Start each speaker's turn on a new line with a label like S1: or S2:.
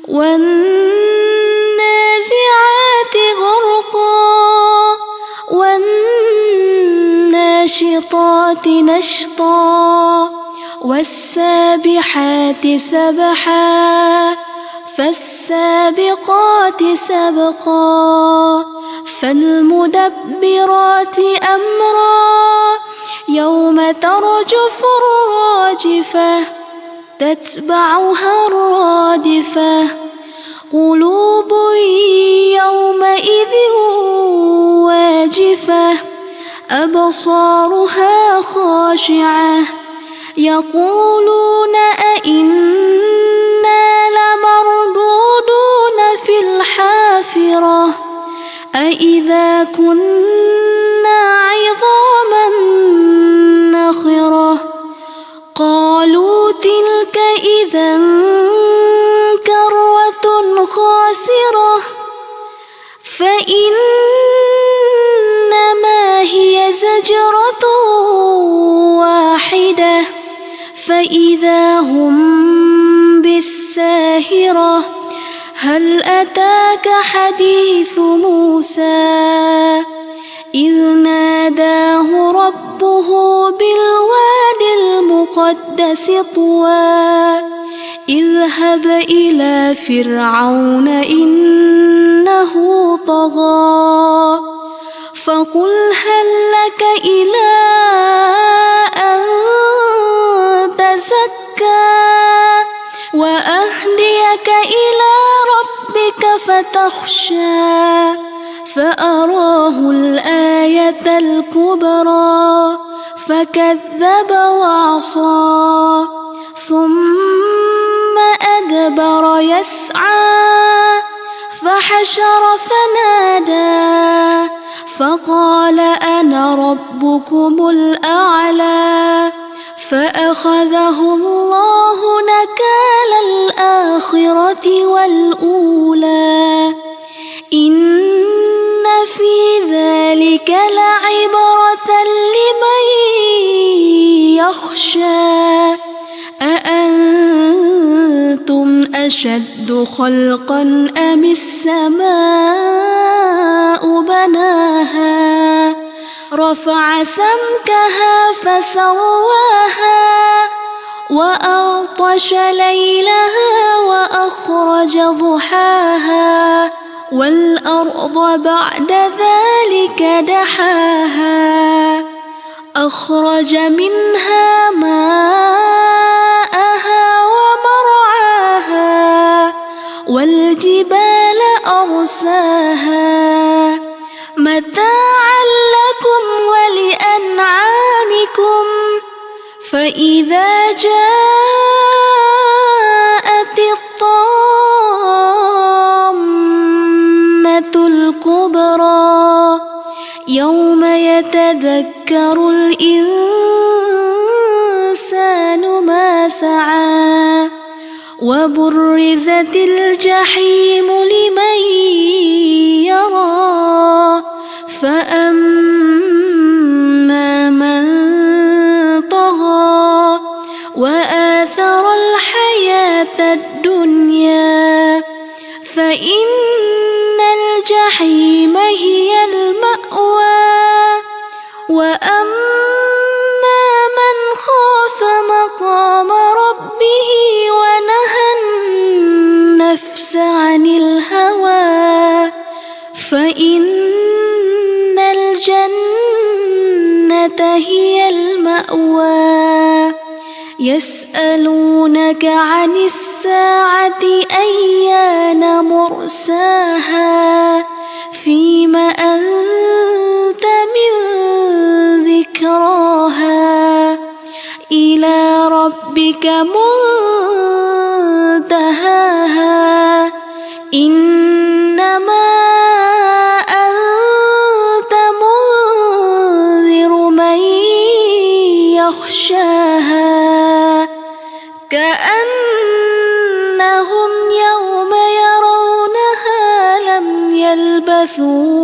S1: والنازعات غرقا والناشطات نشطا والسابحات سبحا فالسابقات سبقا فالمدبرات أمرا يوم ترجف الراجفة تتبعها الرادفة قلوب يومئذ واجفة أبصارها خاشعة يقولون أئنا لمردودون في الحافرة أئذا كنا عظاما نخرة قالوا تلك إذا كرة خاسرة فإنما هي زجرة واحدة فإذا هم بالساهرة هل أتاك حديث موسى إذ ناداه ربه بالواد المقدس طوى اذهب إلى فرعون إنه طغى فقل هل لك إلى أن تزكى وأهديك إلى ربك فتخشى فأراه الآية الكبرى فكذب وعصى ثم أدبر يسعى فحشر فنادى فقال أنا ربكم الأعلى فأخذه الله نكال الآخرة والأولى إن في ذلك لعبرة لمن يخشى أأنتم أشد خلقا أم السماء بناها رفع سمكها فسواها وأغطش ليلها وأخرج ضحاها والأرض بعد ذلك دحاها أخرج منها ماءها ومرعاها والجبال أرساها متاعا لكم ولأنعامكم فإذا جاءت الطامة الكبرى يوم يتذكر الإنسان ما سعى وبرزت الجحيم لمن يرى فأما من طغى وآثر الحياة الدنيا فإن الجحيم هي المأوى وأما من خاف مقام ربه ونهى النفس عن الهوى فإن الجنة هي المأوى يسألونك عن الساعة أيان مرساها فيم أنت من ذكراها إلى ربك منتهاها إنما أنت منذر من يخشاها كأنهم يوم يرونها لم يلبثوا